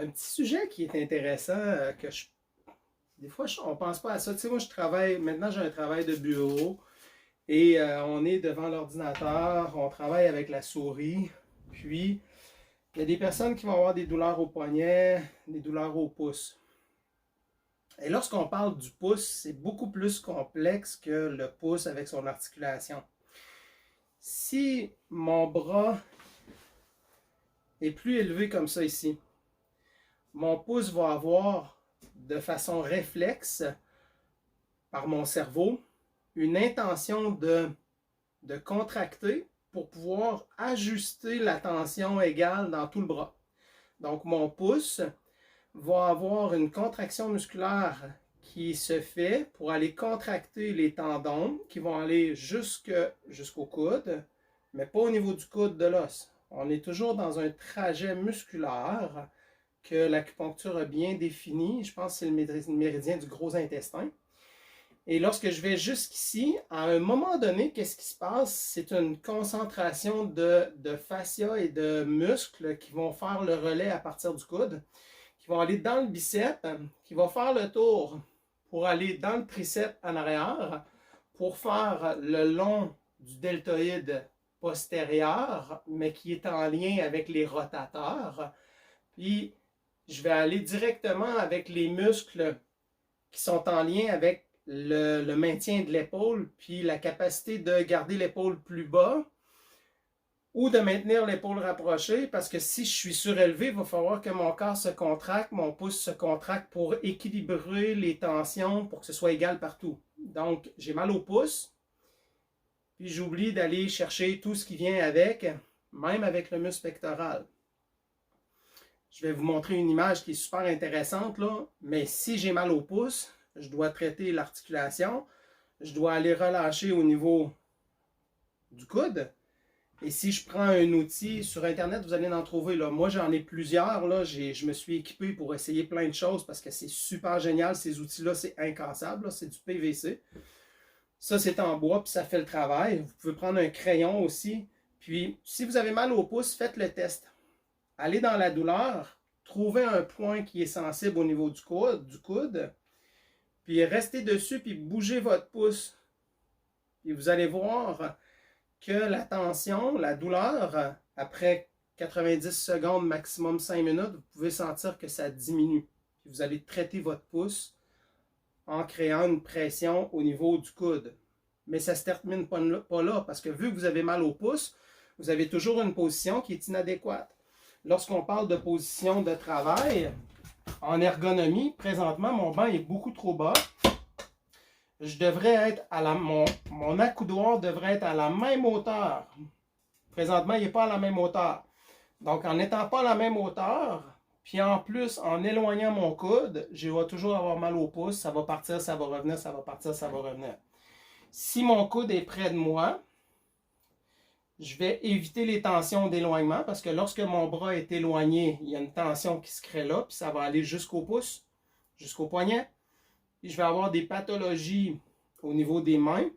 Un petit sujet qui est intéressant, des fois, on pense pas à ça. Tu sais, moi, maintenant, j'ai un travail de bureau et on est devant l'ordinateur, on travaille avec la souris. Puis, il y a des personnes qui vont avoir des douleurs au poignet, des douleurs au pouce. Et lorsqu'on parle du pouce, c'est beaucoup plus complexe que le pouce avec son articulation. Si mon bras est plus élevé comme ça ici, mon pouce va avoir de façon réflexe par mon cerveau une intention de contracter pour pouvoir ajuster la tension égale dans tout le bras. Donc mon pouce va avoir une contraction musculaire qui se fait pour aller contracter les tendons qui vont aller jusqu'au coude, mais pas au niveau du coude de l'os. On est toujours dans un trajet musculaire que l'acupuncture a bien défini. Je pense que c'est le méridien du gros intestin. Et lorsque je vais jusqu'ici, à un moment donné, qu'est-ce qui se passe? C'est une concentration de fascia et de muscles qui vont faire le relais à partir du coude, qui vont aller dans le biceps, qui va faire le tour pour aller dans le triceps en arrière, pour faire le long du deltoïde postérieur, mais qui est en lien avec les rotateurs. Puis, je vais aller directement avec les muscles qui sont en lien avec le maintien de l'épaule, puis la capacité de garder l'épaule plus bas ou de maintenir l'épaule rapprochée, parce que si je suis surélevé, il va falloir que mon corps se contracte, mon pouce se contracte pour équilibrer les tensions, pour que ce soit égal partout. Donc, j'ai mal au pouce, puis j'oublie d'aller chercher tout ce qui vient avec, même avec le muscle pectoral. Je vais vous montrer une image qui est super intéressante, là, mais si j'ai mal au pouce, je dois traiter l'articulation, je dois aller relâcher au niveau du coude. Et si je prends un outil, sur Internet, vous allez en trouver. Là. Moi, j'en ai plusieurs. Là. Je me suis équipé pour essayer plein de choses parce que c'est super génial. Ces outils-là, c'est incassable. C'est du PVC. Ça, c'est en bois, puis ça fait le travail. Vous pouvez prendre un crayon aussi. Puis, si vous avez mal au pouce, faites le test. Allez dans la douleur, trouvez un point qui est sensible au niveau du coude, puis restez dessus, puis bougez votre pouce. Et vous allez voir que la tension, la douleur, après 90 secondes, maximum 5 minutes, vous pouvez sentir que ça diminue. Puis vous allez traiter votre pouce en créant une pression au niveau du coude. Mais ça ne se termine pas là, parce que vu que vous avez mal au pouce, vous avez toujours une position qui est inadéquate. Lorsqu'on parle de position de travail, en ergonomie, présentement, mon banc est beaucoup trop bas. Je devrais être mon accoudoir devrait être à la même hauteur. Présentement, il n'est pas à la même hauteur. Donc, en n'étant pas à la même hauteur, puis en plus, en éloignant mon coude, je vais toujours avoir mal au pouce. Ça va partir, ça va revenir, ça va partir, ça va revenir. Si mon coude est près de moi, je vais éviter les tensions d'éloignement parce que lorsque mon bras est éloigné, il y a une tension qui se crée là, puis ça va aller jusqu'au pouce, jusqu'au poignet. Puis je vais avoir des pathologies au niveau des mains,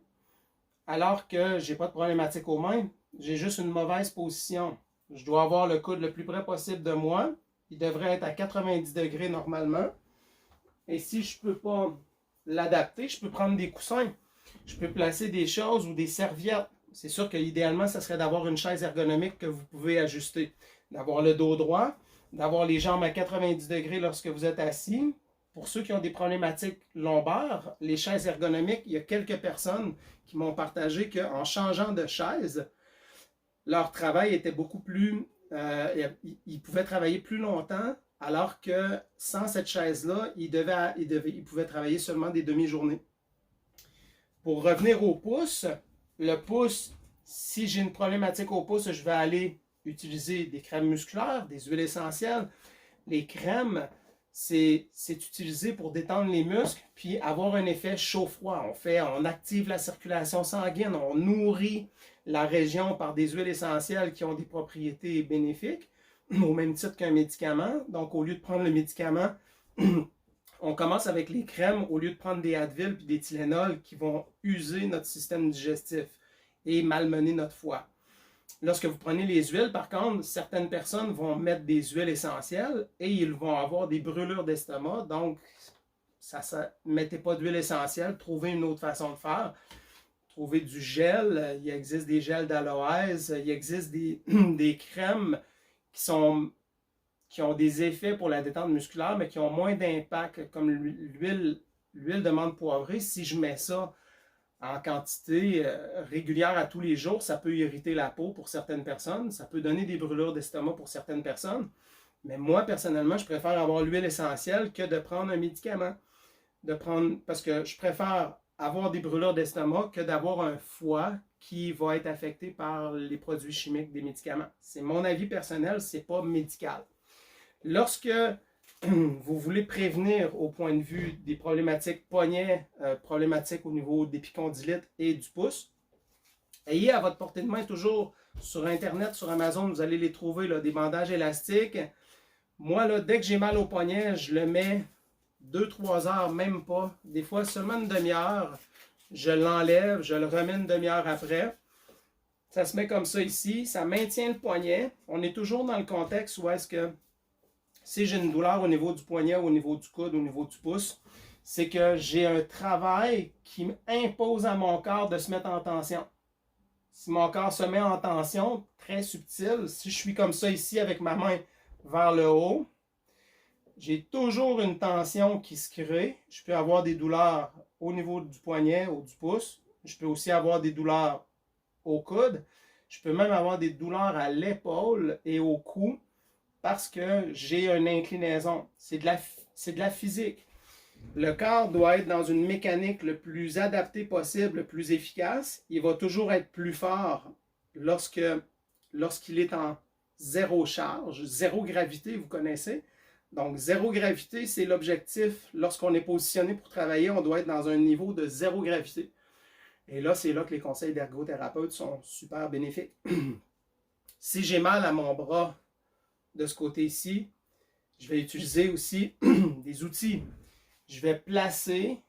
alors que je n'ai pas de problématique aux mains, j'ai juste une mauvaise position. Je dois avoir le coude le plus près possible de moi. Il devrait être à 90 degrés normalement. Et si je ne peux pas l'adapter, je peux prendre des coussins. Je peux placer des choses ou des serviettes. C'est sûr que idéalement, ça serait d'avoir une chaise ergonomique que vous pouvez ajuster. D'avoir le dos droit, d'avoir les jambes à 90 degrés lorsque vous êtes assis. Pour ceux qui ont des problématiques lombaires, les chaises ergonomiques, il y a quelques personnes qui m'ont partagé qu'en changeant de chaise, leur travail était beaucoup plus... ils pouvaient travailler plus longtemps, alors que sans cette chaise-là, ils pouvaient travailler seulement des demi-journées. Pour revenir au pouce, le pouce, si j'ai une problématique au pouce, je vais aller utiliser des crèmes musculaires, des huiles essentielles. Les crèmes, c'est utilisé pour détendre les muscles puis avoir un effet chaud-froid. On active la circulation sanguine, on nourrit la région par des huiles essentielles qui ont des propriétés bénéfiques, au même titre qu'un médicament. Donc, au lieu de prendre le médicament, on commence avec les crèmes au lieu de prendre des Advil puis des Tylenol qui vont user notre système digestif et malmener notre foie. Lorsque vous prenez les huiles, par contre, certaines personnes vont mettre des huiles essentielles et ils vont avoir des brûlures d'estomac. Donc, mettez pas d'huile essentielle, trouvez une autre façon de faire. Trouvez du gel, il existe des gels d'aloès, il existe des crèmes qui ont des effets pour la détente musculaire, mais qui ont moins d'impact, comme l'huile de menthe poivrée. Si je mets ça en quantité régulière à tous les jours, ça peut irriter la peau pour certaines personnes, ça peut donner des brûlures d'estomac pour certaines personnes. Mais moi, personnellement, je préfère avoir l'huile essentielle que de prendre un médicament. Parce que je préfère avoir des brûlures d'estomac que d'avoir un foie qui va être affecté par les produits chimiques des médicaments. C'est mon avis personnel, c'est pas médical. Lorsque vous voulez prévenir au point de vue des problématiques poignets, problématiques au niveau des épicondylites et du pouce, ayez à votre portée de main toujours sur Internet, sur Amazon, vous allez les trouver, là, des bandages élastiques. Moi, là, dès que j'ai mal au poignet, je le mets 2-3 heures, même pas. Des fois, seulement une demi-heure. Je l'enlève, je le remets une demi-heure après. Ça se met comme ça ici. Ça maintient le poignet. On est toujours dans le contexte où est-ce que si j'ai une douleur au niveau du poignet, au niveau du coude, au niveau du pouce, c'est que j'ai un travail qui impose à mon corps de se mettre en tension. Si mon corps se met en tension, très subtil, si je suis comme ça ici avec ma main vers le haut, j'ai toujours une tension qui se crée. Je peux avoir des douleurs au niveau du poignet ou du pouce. Je peux aussi avoir des douleurs au coude. Je peux même avoir des douleurs à l'épaule et au cou parce que j'ai une inclinaison. C'est de la physique. Le corps doit être dans une mécanique le plus adaptée possible, le plus efficace. Il va toujours être plus fort lorsqu'il est en zéro charge, zéro gravité, vous connaissez. Donc, zéro gravité, c'est l'objectif. Lorsqu'on est positionné pour travailler, on doit être dans un niveau de zéro gravité. Et là, c'est là que les conseils d'ergothérapeute sont super bénéfiques. Si j'ai mal à mon bras de ce côté-ci, je vais utiliser aussi des outils. Je vais placer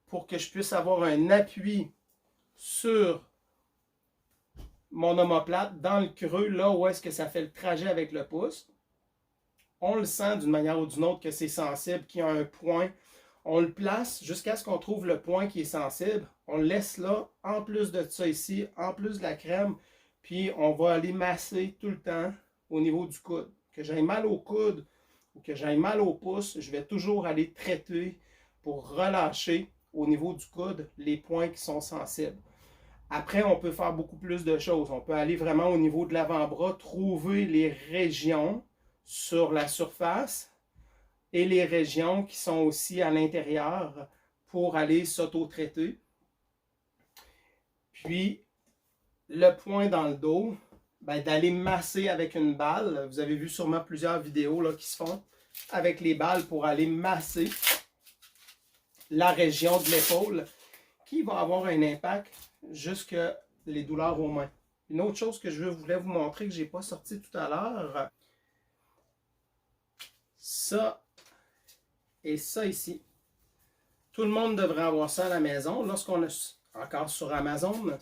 pour que je puisse avoir un appui sur mon omoplate dans le creux, là où est-ce que ça fait le trajet avec le pouce. On le sent d'une manière ou d'une autre que c'est sensible, qu'il y a un point. On le place jusqu'à ce qu'on trouve le point qui est sensible. On le laisse là, en plus de ça ici, en plus de la crème. Puis on va aller masser tout le temps au niveau du coude. Que j'aille mal au coude ou que j'aille mal au pouce, je vais toujours aller traiter pour relâcher au niveau du coude les points qui sont sensibles. Après, on peut faire beaucoup plus de choses. On peut aller vraiment au niveau de l'avant-bras, trouver les régions sur la surface et les régions qui sont aussi à l'intérieur pour aller s'auto-traiter. Puis, le point dans le dos, ben, d'aller masser avec une balle. Vous avez vu sûrement plusieurs vidéos là, qui se font avec les balles pour aller masser la région de l'épaule qui va avoir un impact jusque les douleurs aux mains. Une autre chose que je voulais vous montrer que je n'ai pas sorti tout à l'heure, ça et ça ici. Tout le monde devrait avoir ça à la maison. Lorsqu'on est encore sur Amazon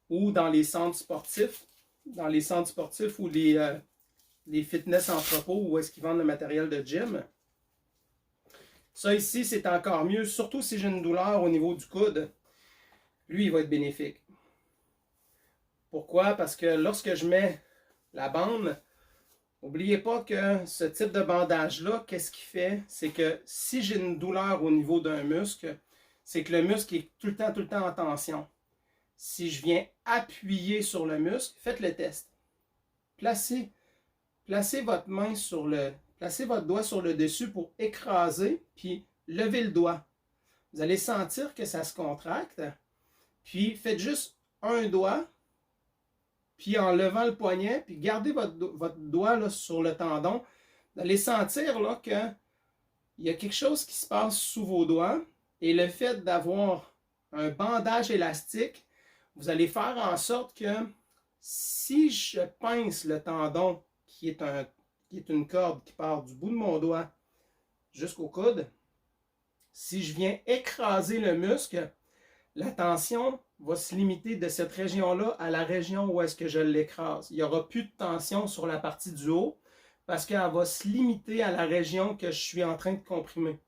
ou dans les centres sportifs, ou les fitness entrepôts où est-ce qu'ils vendent le matériel de gym. Ça ici, c'est encore mieux, surtout si j'ai une douleur au niveau du coude. Lui, il va être bénéfique. Pourquoi? Parce que lorsque je mets la bande, n'oubliez pas que ce type de bandage-là, qu'est-ce qu'il fait? C'est que si j'ai une douleur au niveau d'un muscle, c'est que le muscle est tout le temps en tension. Si je viens appuyer sur le muscle, faites le test. Placez votre main placez votre doigt sur le dessus pour écraser, puis levez le doigt. Vous allez sentir que ça se contracte. Puis faites juste un doigt, puis en levant le poignet, puis gardez votre doigt là, sur le tendon. Vous allez sentir là, qu'il y a quelque chose qui se passe sous vos doigts. Et le fait d'avoir un bandage élastique, vous allez faire en sorte que si je pince le tendon, qui est une corde qui part du bout de mon doigt jusqu'au coude, si je viens écraser le muscle, la tension va se limiter de cette région-là à la région où est-ce que je l'écrase. Il n'y aura plus de tension sur la partie du haut parce qu'elle va se limiter à la région que je suis en train de comprimer.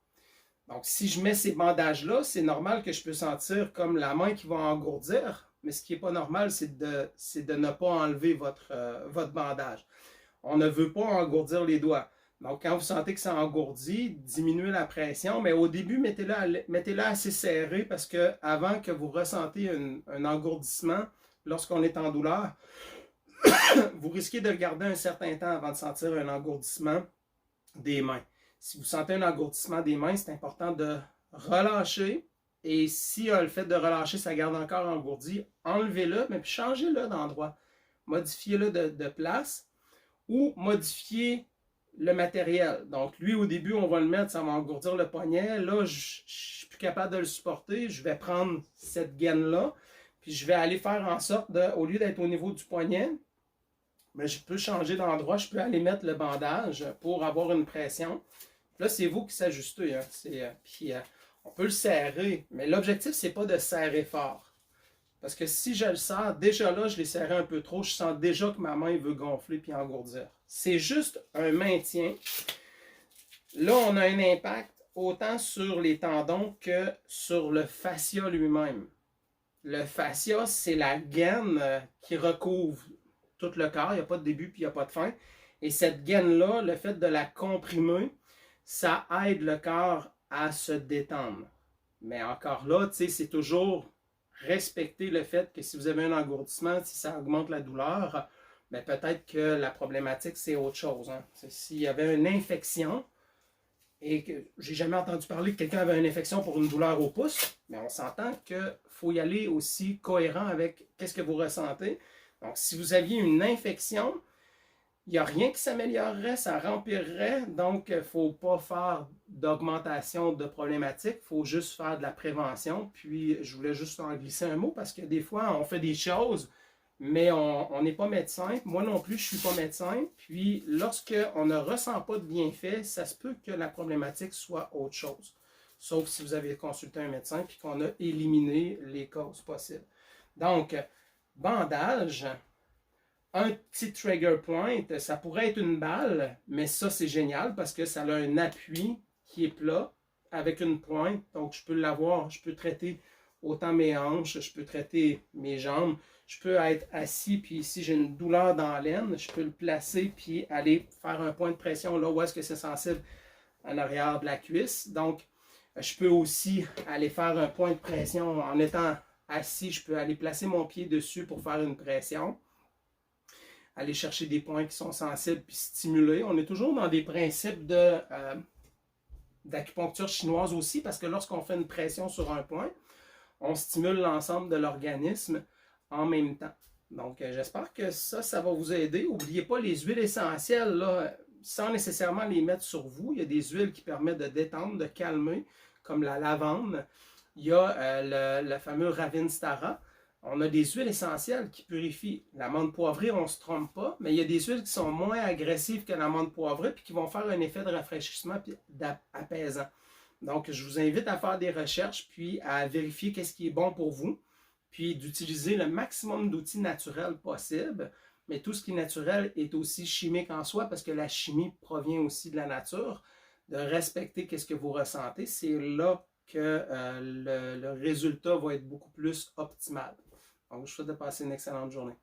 Donc, si je mets ces bandages-là, c'est normal que je peux sentir comme la main qui va engourdir, mais ce qui n'est pas normal, c'est de ne pas enlever votre bandage. On ne veut pas engourdir les doigts. Donc, quand vous sentez que ça engourdit, diminuez la pression, mais au début, mettez-la assez serré parce que avant que vous ressentiez un engourdissement, lorsqu'on est en douleur, vous risquez de le garder un certain temps avant de sentir un engourdissement des mains. Si vous sentez un engourdissement des mains, c'est important de relâcher. Et si le fait de relâcher, ça garde encore engourdi, enlevez-le, mais puis changez-le d'endroit. Modifiez-le de place ou modifiez le matériel. Donc, lui, au début, on va le mettre, ça va engourdir le poignet. Là, je ne suis plus capable de le supporter. Je vais prendre cette gaine-là, puis je vais aller faire en sorte de, au lieu d'être au niveau du poignet, mais je peux changer d'endroit, je peux aller mettre le bandage pour avoir une pression. Là, c'est vous qui s'ajustez. Hein. Puis, on peut le serrer, mais l'objectif, c'est pas de serrer fort. Parce que si je le serre, déjà là, je l'ai serré un peu trop, je sens déjà que ma main veut gonfler puis engourdir. C'est juste un maintien. Là, on a un impact autant sur les tendons que sur le fascia lui-même. Le fascia, c'est la gaine qui recouvre tout le corps. Il n'y a pas de début puis il n'y a pas de fin. Et cette gaine-là, le fait de la comprimer, ça aide le corps à se détendre. Mais encore là, tu sais, c'est toujours respecter le fait que si vous avez un engourdissement, si ça augmente la douleur, mais peut-être que la problématique, c'est autre chose. Hein. S'il y avait une infection, et que j'ai jamais entendu parler que quelqu'un avait une infection pour une douleur au pouce, mais on s'entend qu'il faut y aller aussi cohérent avec qu'est-ce que vous ressentez. Donc, si vous aviez une infection, il n'y a rien qui s'améliorerait, ça rempirerait. Donc, il ne faut pas faire d'augmentation de problématiques, il faut juste faire de la prévention. Puis, je voulais juste en glisser un mot parce que des fois, on fait des choses, mais on n'est pas médecin. Moi non plus, je ne suis pas médecin. Puis, lorsqu'on ne ressent pas de bienfait, ça se peut que la problématique soit autre chose. Sauf si vous avez consulté un médecin puis qu'on a éliminé les causes possibles. Donc, bandage. Un petit trigger point, ça pourrait être une balle, mais ça c'est génial parce que ça a un appui qui est plat avec une pointe. Donc je peux l'avoir, je peux traiter autant mes hanches, je peux traiter mes jambes, je peux être assis, puis si j'ai une douleur dans l'aine, je peux le placer puis aller faire un point de pression là où est-ce que c'est sensible en arrière de la cuisse. Donc je peux aussi aller faire un point de pression en étant assis, je peux aller placer mon pied dessus pour faire une pression. Aller chercher des points qui sont sensibles puis stimuler. On est toujours dans des principes d'acupuncture chinoise aussi parce que lorsqu'on fait une pression sur un point, on stimule l'ensemble de l'organisme en même temps. Donc, j'espère que ça va vous aider. N'oubliez pas les huiles essentielles, là, sans nécessairement les mettre sur vous. Il y a des huiles qui permettent de détendre, de calmer, comme la lavande. Il y a le fameux Ravinstara. On a des huiles essentielles qui purifient. L'amande poivrée, on ne se trompe pas, mais il y a des huiles qui sont moins agressives que l'amande poivrée puis qui vont faire un effet de rafraîchissement et d'apaisant. Donc, je vous invite à faire des recherches puis à vérifier qu'est-ce qui est bon pour vous, puis d'utiliser le maximum d'outils naturels possibles. Mais tout ce qui est naturel est aussi chimique en soi parce que la chimie provient aussi de la nature. De respecter qu'est-ce que vous ressentez, c'est là que le résultat va être beaucoup plus optimal. Donc, je vous souhaite de passer une excellente journée.